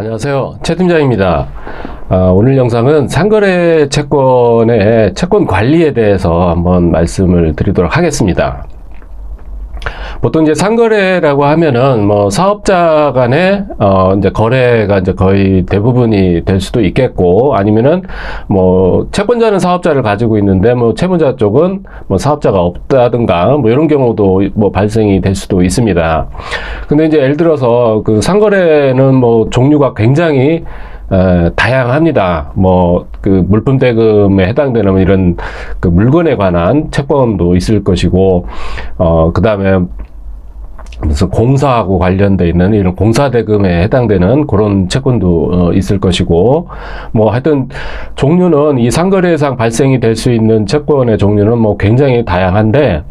안녕하세요, 최 팀장입니다. 오늘 영상은 상거래 채권의 채권 관리에 대해서 한번 말씀을 드리도록 하겠습니다. 보통 이제 상거래라고 하면은 사업자 간의 이제 거래가 이제 거의 대부분이 될 수도 있겠고, 아니면은 채권자는 사업자를 가지고 있는데 채무자 쪽은 사업자가 없다든가 이런 경우도 발생이 될 수도 있습니다. 근데 이제 예를 들어서 그 상거래는 종류가 굉장히 다양합니다. 그 물품 대금에 해당되는 이런 그 물건에 관한 채권도 있을 것이고, 그 다음에 무슨 공사하고 관련돼 있는 이런 공사 대금에 해당되는 그런 채권도 있을 것이고, 하여튼 종류는 이 상거래상 발생이 될 수 있는 채권의 종류는 굉장히 다양한데,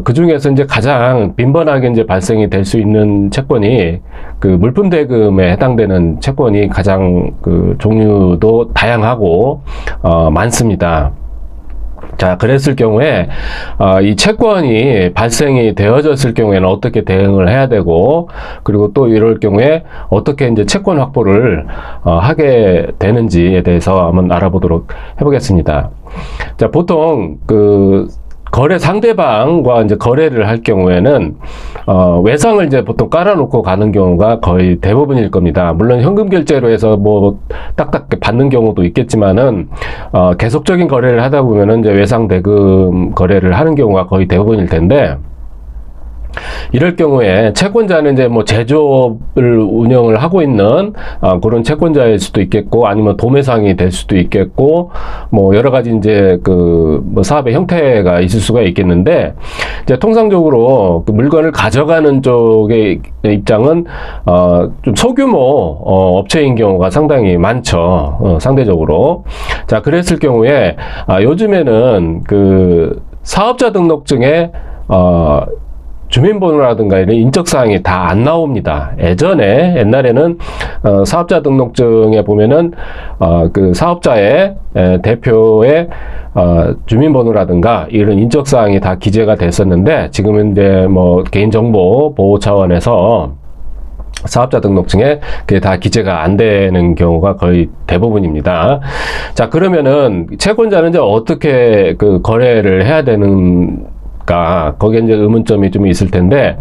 그 중에서 이제 가장 빈번하게 이제 발생이 될 수 있는 채권이 그 물품 대금에 해당되는 채권이 가장 그 종류도 다양하고 많습니다. 자, 그랬을 경우에 이 채권이 발생이 되어졌을 경우에는 어떻게 대응을 해야 되고, 그리고 또 이럴 경우에 어떻게 이제 채권 확보를 하게 되는지에 대해서 한번 알아보도록 해보겠습니다. 자, 보통 그 거래 상대방과 이제 거래를 할 경우에는 외상을 이제 보통 깔아놓고 가는 경우가 거의 대부분일 겁니다. 물론 현금 결제로 해서 딱딱 받는 경우도 있겠지만은 계속적인 거래를 하다 보면은 이제 외상 대금 거래를 하는 경우가 거의 대부분일 텐데, 이럴 경우에 채권자는 이제 제조업을 운영을 하고 있는 그런 채권자일 수도 있겠고, 아니면 도매상이 될 수도 있겠고, 여러 가지 이제 그 사업의 형태가 있을 수가 있겠는데, 이제 통상적으로 그 물건을 가져가는 쪽의 입장은 좀 소규모 업체인 경우가 상당히 많죠. 상대적으로. 자, 그랬을 경우에 요즘에는 그 사업자 등록증에 주민번호라든가 이런 인적사항이 다 안 나옵니다. 옛날에는 사업자 등록증에 보면은 그 사업자의 대표의 주민번호라든가 이런 인적사항이 다 기재가 됐었는데, 지금은 이제 개인정보 보호 차원에서 사업자 등록증에 그게 다 기재가 안 되는 경우가 거의 대부분입니다. 자, 그러면은 채권자는 이제 어떻게 그 거래를 해야 되는 거기에 이제 의문점이 좀 있을 텐데,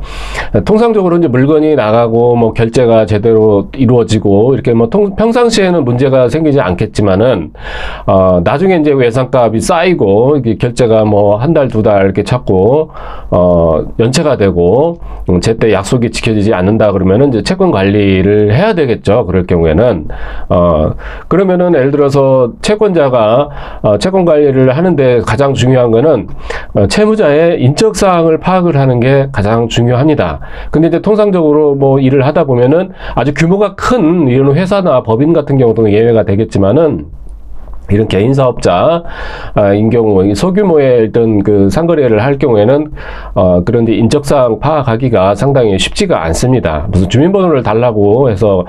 통상적으로 이제 물건이 나가고 결제가 제대로 이루어지고 이렇게 평상시에는 문제가 생기지 않겠지만은 나중에 이제 외상값이 쌓이고 이게 결제가 한 달, 두 달 이렇게 자꾸 연체가 되고 제때 약속이 지켜지지 않는다 그러면은 이제 채권 관리를 해야 되겠죠. 그럴 경우에는 그러면은 예를 들어서 채권자가 채권 관리를 하는데 가장 중요한 거는 채무자의 인적사항을 파악을 하는 게 가장 중요합니다. 근데 이제 통상적으로 일을 하다 보면은 아주 규모가 큰 이런 회사나 법인 같은 경우도 예외가 되겠지만은, 이런 개인 사업자인 경우, 소규모의 어떤 그 상거래를 할 경우에는 그런 인적사항 파악하기가 상당히 쉽지가 않습니다. 무슨 주민번호를 달라고 해서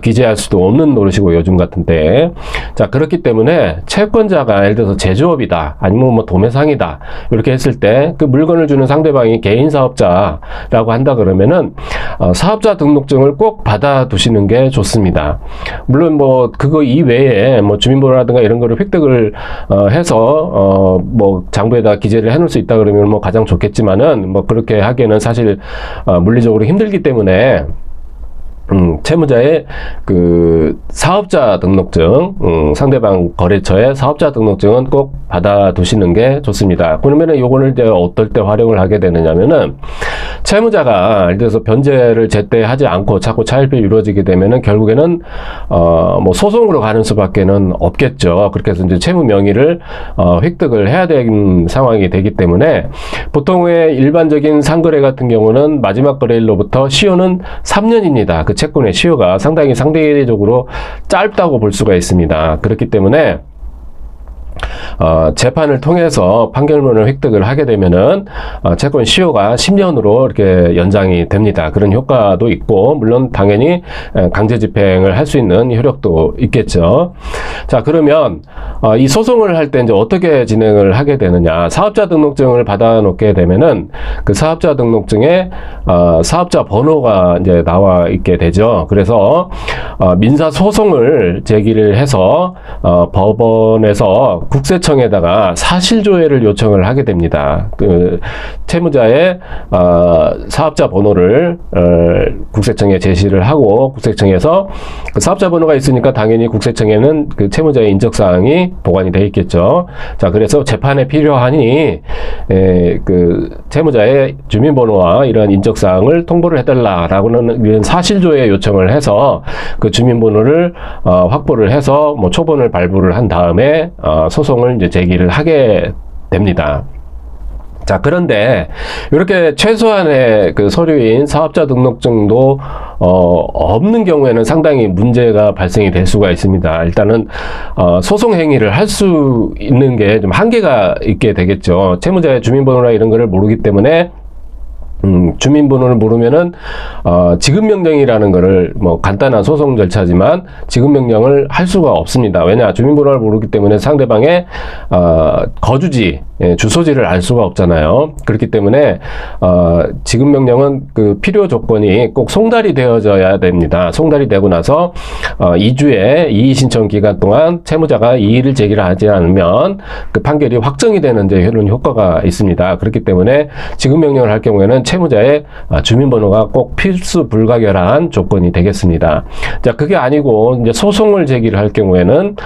기재할 수도 없는 노릇이고, 요즘 같은 때. 자, 그렇기 때문에 채권자가 예를 들어서 제조업이다, 아니면 도매상이다, 이렇게 했을 때 그 물건을 주는 상대방이 개인 사업자라고 한다 그러면은 사업자 등록증을 꼭 받아 두시는 게 좋습니다. 물론 그거 이외에 주민번호라든가 이런 거를 획득을 해서 장부에다 기재를 해놓을 수 있다 그러면 가장 좋겠지만은 그렇게 하기에는 사실 물리적으로 힘들기 때문에 채무자의 그 사업자 등록증, 상대방 거래처의 사업자 등록증은 꼭 받아 두시는 게 좋습니다. 그러면은 요거를 이제 어떨 때 활용을 하게 되느냐면은, 채무자가 예를 들어서 변제를 제때 하지 않고 자꾸 차일피일 이루어지게 되면은 결국에는 소송으로 가는 수밖에는 없겠죠. 그렇게 해서 이제 채무 명의를 획득을 해야 되는 상황이 되기 때문에, 보통의 일반적인 상거래 같은 경우는 마지막 거래일로부터 시효는 3년입니다. 그 채권의 시효가 상당히 상대적으로 짧다고 볼 수가 있습니다. 그렇기 때문에 재판을 통해서 판결문을 획득을 하게 되면은 채권 시효가 10년으로 이렇게 연장이 됩니다. 그런 효과도 있고, 물론 당연히 강제 집행을 할 수 있는 효력도 있겠죠. 자, 그러면 이 소송을 할 때 이제 어떻게 진행을 하게 되느냐? 사업자 등록증을 받아놓게 되면은 그 사업자 등록증에 사업자 번호가 이제 나와 있게 되죠. 그래서 민사 소송을 제기를 해서 법원에서 국세청에다가 사실조회를 요청을 하게 됩니다. 그 채무자의 사업자 번호를 국세청에 제시를 하고, 국세청에서 그 사업자 번호가 있으니까 당연히 국세청에는 그 채무자의 인적사항이 보관이 되어 있겠죠. 자, 그래서 재판에 필요하니 그 채무자의 주민번호와 이런 인적사항을 통보를 해달라라고는 이런 사실조회 요청을 해서 그 주민번호를 확보를 해서 뭐 초본을 발부를 한 다음에 소송을 이제 제기를 하게 됩니다. 자, 그런데 이렇게 최소한의 그 서류인 사업자 등록증도 없는 경우에는 상당히 문제가 발생이 될 수가 있습니다. 일단은 소송 행위를 할 수 있는 게 좀 한계가 있게 되겠죠. 채무자의 주민번호나 이런 거를 모르기 때문에 주민번호를 모르면은 지급명령이라는 거를, 뭐 간단한 소송 절차지만 지급명령을 할 수가 없습니다. 왜냐, 주민번호를 모르기 때문에 상대방의 거주지, 주소지를 알 수가 없잖아요. 그렇기 때문에 지급명령은 그 필요 조건이 꼭 송달이 되어져야 됩니다. 송달이 되고 나서 2주의 이의신청 기간 동안 채무자가 이의를 제기를 하지 않으면 그 판결이 확정이 되는 이제 이런 효과가 있습니다. 그렇기 때문에 지급명령을 할 경우에는 채무자의 주민번호가 꼭 필수 불가결한 조건이 되겠습니다. 자, 그게 아니고 이제 소송을 제기를 할 경우에는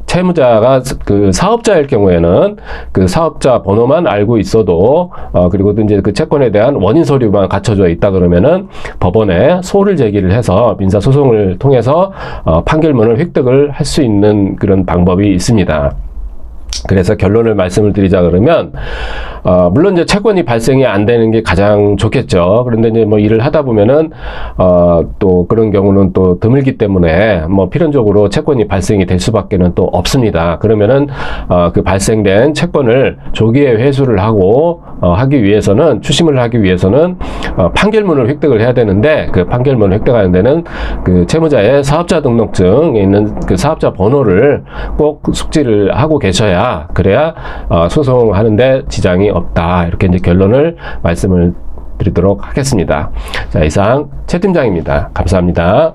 채무자가 그 사업자일 경우에는 그 사업자 번호만 알고 있어도 그리고 이제 그 채권에 대한 원인 서류만 갖춰져 있다 그러면은 법원에 소를 제기를 해서 민사 소송을 통해서 판결문을 획득을 할 수 있는 그런 방법이 있습니다. 그래서 결론을 말씀을 드리자 그러면 물론 이제 채권이 발생이 안 되는 게 가장 좋겠죠. 그런데 이제 뭐 일을 하다 보면은 또 그런 경우는 또 드물기 때문에 뭐 필연적으로 채권이 발생이 될 수밖에는 또 없습니다. 그러면은 그 발생된 채권을 조기에 회수를 하고 하기 위해서는, 추심을 하기 위해서는 판결문을 획득을 해야 되는데, 그 판결문을 획득하는 데는 그 채무자의 사업자 등록증에 있는 그 사업자 번호를 꼭 숙지를 하고 계셔야, 그래야 소송하는데 지장이 없다. 이렇게 이제 결론을 말씀을 드리도록 하겠습니다. 자, 이상 최 팀장입니다. 감사합니다.